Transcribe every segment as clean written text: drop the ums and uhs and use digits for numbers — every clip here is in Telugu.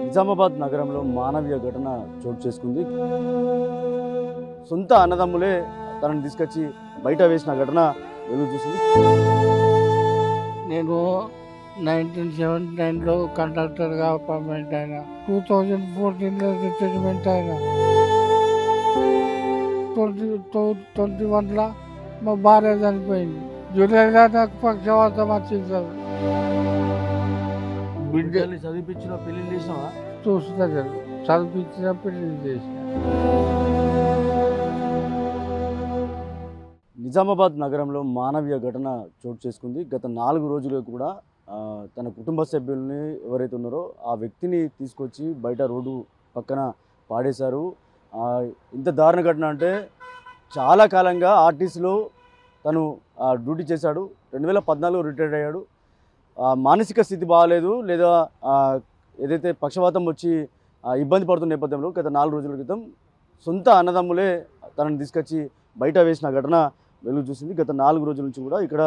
నిజామాబాద్ నగరంలో మానవీయ ఘటన చోటు చేసుకుంది. సొంత అన్నదమ్ములే తనని తీసుకొచ్చి బయట వేసిన ఘటన వెలుగు చూసింది. నేను 1979లో కండక్టర్గా అపాయింట్మెంట్ అయినా, 2014లో రిటైర్మెంట్ అయినా, 2021లో మా భార్య చనిపోయింది. జూలైలో నాకు పక్షవాతం వచ్చింది. బిడ్డల్ని చదివించిన పెళ్లి చేసినావా? చూస్తారు చదివించిన పెళ్లి చేసిన. నిజామాబాద్ నగరంలో మానవీయ ఘటన చోటు చేసుకుంది. గత 4 రోజులుగా కూడా తన కుటుంబ సభ్యుల్ని ఎవరైతే ఉన్నారో ఆ వ్యక్తిని తీసుకొచ్చి బయట రోడ్డు పక్కన పాడేశారు. ఇంత దారుణ ఘటన అంటే చాలా కాలంగా ఆర్టీసీలో తను డ్యూటీ చేశాడు. 2014 రిటైర్డ్ అయ్యాడు. మానసిక స్థితి బాగాలేదు, లేదా ఏదైతే పక్షవాతం వచ్చి ఇబ్బంది పడుతున్న నేపథ్యంలో గత 4 రోజుల క్రితం సొంత అన్నదమ్ములే తనని తీసుకొచ్చి బయట వేసిన ఘటన వెలుగు చూసింది. గత 4 రోజుల నుంచి కూడా ఇక్కడ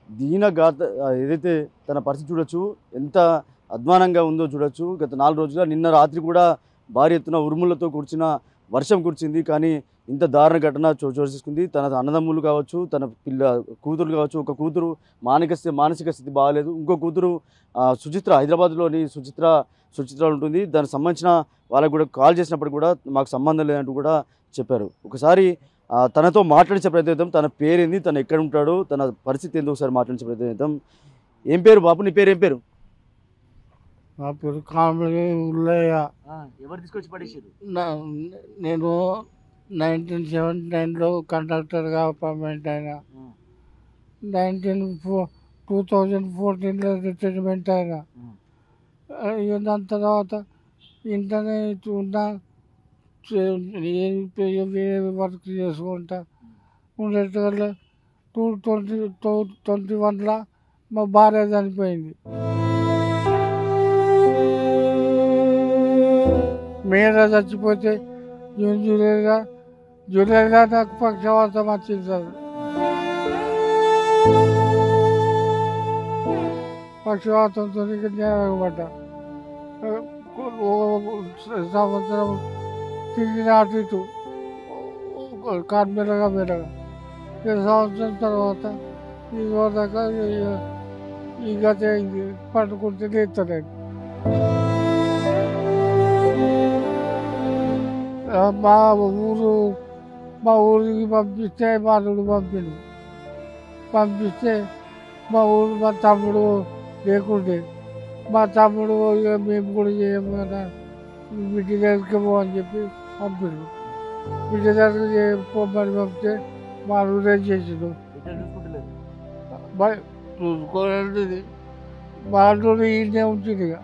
దీనగాథ ఏదైతే తన పరిస్థితి చూడొచ్చు, ఎంత అధ్వానంగా ఉందో చూడొచ్చు. గత 4 రోజులుగా నిన్న రాత్రి కూడా భారీ ఎత్తున ఉరుములతో కూర్చిన వర్షం కురిచింది. కానీ ఇంత దారుణ ఘటన చోటు చేసుకుంది. తన అన్నదమ్ములు కావచ్చు, తన కూతురు కావచ్చు. ఒక కూతురు మానసిక స్థితి బాగాలేదు. ఇంకో కూతురు సుచిత్ర, హైదరాబాద్లోని సుచిత్ర ఉంటుంది. దానికి సంబంధించిన వాళ్ళకు కూడా కాల్ చేసినప్పుడు కూడా మాకు సంబంధం లేదంటూ కూడా చెప్పారు. ఒకసారి తనతో మాట్లాడించే ప్రయత్నం, తన పేరేంది, తను ఎక్కడ ఉంటాడో, తన పరిస్థితి ఏందో ఒకసారి మాట్లాడించే ప్రయత్నం. ఏం పేరు బాబు, నీ పేరు ఏం పేరు? నా పేరు కామెడీ ఉల్లయ్య. ఎవరు తీసుకొచ్చి పడేసారు? నేను 1979లో కండక్టర్గా అపాయింట్మెంట్ అయినా, 2014లో రిటైర్మెంట్ అయినా. దాని తర్వాత ఇంటర్నెట్ ఉన్నా వేరే వర్క్ చేసుకుంటా ఉండేటప్పుడు 2021లో మా భార్య చనిపోయింది. మేలో చచ్చిపోతే జూలైలో నాకు పక్షవాతం వచ్చింది. పక్షవాతంతో జ్ఞాపకపడ్డా. సంవత్సరం తిరిగిన అటు ఇటు మెల్లగా 2 సంవత్సరం తర్వాత దాకా ఈ గత అయింది. పట్టుకుంటే లేస్తలేదు. మా ఊరికి పంపిస్తే మా అల్లుడు పంపిస్తే మా తమ్ముడు లేకుండే. మా తమ్ముడు మేము కూడా చేయము కదా, బిడ్డ దగ్గరికి పోవని చెప్పి పంపిండు. బిడ్డ దగ్గరికి పోమని పంపితే మా అల్లుడు ఏం చేసిండు, చూసుకోలేదు. మా అల్లుడు ఈయనే ఉంటుంది. ఇక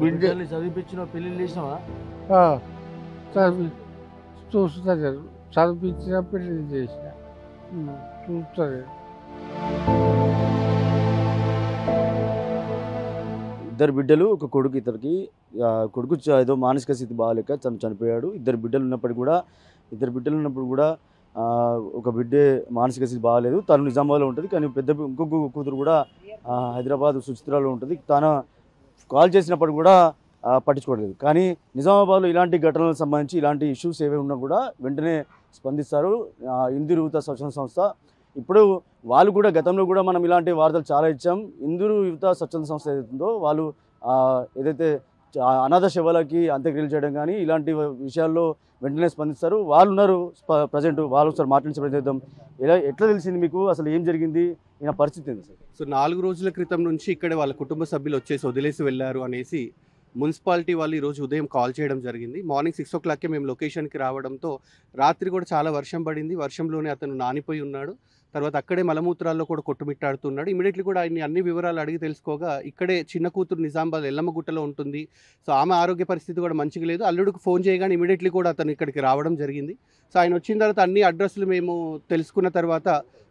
బిడ్డల్ని చదివించిన పెళ్లి చేసినావా? చూస్తారు చదివించిన పెళ్లి చేసిన. చూస్తారు. ఇద్దరు బిడ్డలు, ఒక కొడుకు. కొడుకు ఏదో మానసిక స్థితి బాగాలేక తను చనిపోయాడు. ఇద్దరు బిడ్డలు ఉన్నప్పుడు కూడా ఒక బిడ్డే మానసిక స్థితి బాగాలేదు. తను నిజామాబాద్లో ఉంటుంది. కానీ ఇంకొక కూతురు కూడా హైదరాబాద్ సుచిత్రలో ఉంటుంది. తను కాల్ చేసినప్పుడు కూడా పట్టించుకోవట్లేదు. కానీ నిజామాబాద్లో ఇలాంటి ఘటనలకు సంబంధించి ఇలాంటి ఇష్యూస్ ఏవే ఉన్నా కూడా వెంటనే స్పందిస్తారు ఇందిరు యువత స్వచ్ఛంద సంస్థ. ఇప్పుడు వాళ్ళు కూడా గతంలో కూడా మనం ఇలాంటి వార్తలు చాలా ఇచ్చాం. ఇందిరు యువత స్వచ్ఛంద సంస్థ ఏదైతుందో వాళ్ళు ఏదైతే అనాథ శవాలకి అంత్యక్రియలు చేయడం కానీ ఇలాంటి విషయాల్లో వెంటనే స్పందిస్తారు. వాళ్ళు ఉన్నారు ప్రజెంట్. వాళ్ళు ఒకసారి మాట్లాడించే ప్రయత్నం. ఎట్లా తెలిసింది మీకు, అసలు ఏం జరిగింది, ఈయన పరిస్థితి ఏంది సార్? సో 4 రోజుల క్రితం నుంచి ఇక్కడ వాళ్ళ కుటుంబ సభ్యులు వచ్చేసి వదిలేసి వెళ్ళారు అనేసి మున్సిపాలిటీ వాళ్ళు ఈరోజు ఉదయం కాల్ చేయడం జరిగింది. మార్నింగ్ 6 o'clockకే మేము లొకేషన్కి రావడంతో రాత్రి కూడా చాలా వర్షం పడింది. వర్షంలోనే అతను నానిపోయి ఉన్నాడు. తర్వాత అక్కడే మలమూత్రాల్లో కూడా కొట్టుమిట్టాడుతున్నాడు. ఇమీడియట్లీ కూడా ఆయన అన్ని వివరాలు అడిగి తెలుసుకోగా ఇక్కడే చిన్న కూతురు నిజామాబాద్ ఎల్లమ్మగుట్టలో ఉంటుంది. సో ఆమె ఆరోగ్య పరిస్థితి కూడా మంచిగా లేదు. అల్లుడికి ఫోన్ చేయగానే ఇమీడియట్లీ కూడా అతను ఇక్కడికి రావడం జరిగింది. సో ఆయన వచ్చిన తర్వాత అన్ని అడ్రస్లు మేము తెలుసుకున్న తర్వాత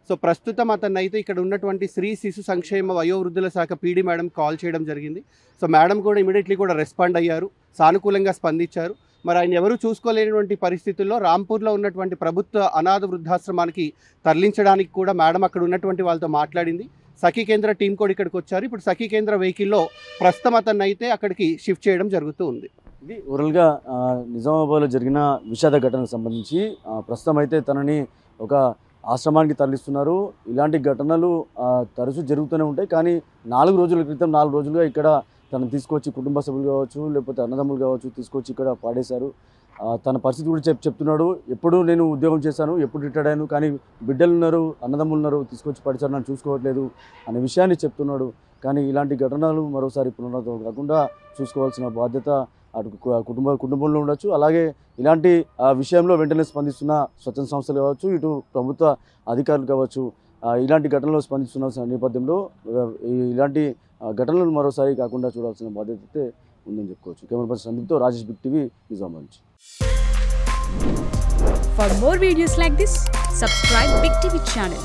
సో ప్రస్తుతం అతన్ని అయితే ఇక్కడ ఉన్నటువంటి స్త్రీ శిశు సంక్షేమ వయోవృద్ధుల శాఖ పీడీ మేడం కాల్ చేయడం జరిగింది. సో మేడం కూడా ఇమీడియట్లీ కూడా రెస్పాండ్ అయ్యారు, సానుకూలంగా స్పందించారు. మరి ఆయన ఎవరు చూసుకోలేనటువంటి పరిస్థితుల్లో రాంపూర్లో ఉన్నటువంటి ప్రభుత్వ అనాథ వృద్ధాశ్రమానికి తరలించడానికి కూడా మేడం అక్కడ ఉన్నటువంటి వాళ్ళతో మాట్లాడింది. సఖీ కేంద్ర టీం కూడా ఇక్కడికి వచ్చారు. ఇప్పుడు సఖీ కేంద్ర వెహికల్లో ప్రస్తుతం అతన్ని అయితే అక్కడికి షిఫ్ట్ చేయడం జరుగుతూ ఉంది. ఇది ఓవరాల్గా నిజామాబాద్లో జరిగిన విషాద ఘటనకు సంబంధించి ప్రస్తుతం అయితే తనని ఒక ఆశ్రమానికి తరలిస్తున్నారు. ఇలాంటి ఘటనలు తరచూ జరుగుతూనే ఉంటాయి. కానీ 4 రోజుల క్రితం 4 రోజులుగా ఇక్కడ తనను తీసుకొచ్చి కుటుంబ సభ్యులు కావచ్చు, లేకపోతే అన్నదమ్ములు కావచ్చు, తీసుకొచ్చి ఇక్కడ పాడేశారు. తన పరిస్థితి కూడా చెప్తున్నాడు. ఎప్పుడు నేను ఉద్యోగం చేశాను, ఎప్పుడు రిటైర్డ్ అయ్యాను, కానీ బిడ్డలు ఉన్నారు, అన్నదమ్ములు ఉన్నారు, తీసుకొచ్చి పడిచారు, నన్ను చూసుకోవట్లేదు అనే విషయాన్ని చెప్తున్నాడు. కానీ ఇలాంటి ఘటనలు మరోసారి పునరావృతం కాకుండా చూసుకోవాల్సిన బాధ్యత అటు కుటుంబంలో ఉండొచ్చు. అలాగే ఇలాంటి విషయంలో వెంటనే స్పందిస్తున్న స్వచ్ఛంద సంస్థలు కావచ్చు, ఇటు ప్రభుత్వ అధికారులు కావచ్చు, ఇలాంటి ఘటనలో స్పందిస్తున్న నేపథ్యంలో ఇలాంటి ఘటనలు మరోసారి కాకుండా చూడాల్సిన బాధ్యత అయితే ఉందని చెప్పుకోవచ్చు. కెమెరా పర్సన్ సందీప్తో రాజేష్, బిగ్ టీవీ, నిజామాబాద్ నుంచి. For more videos like this, subscribe Big TV channel.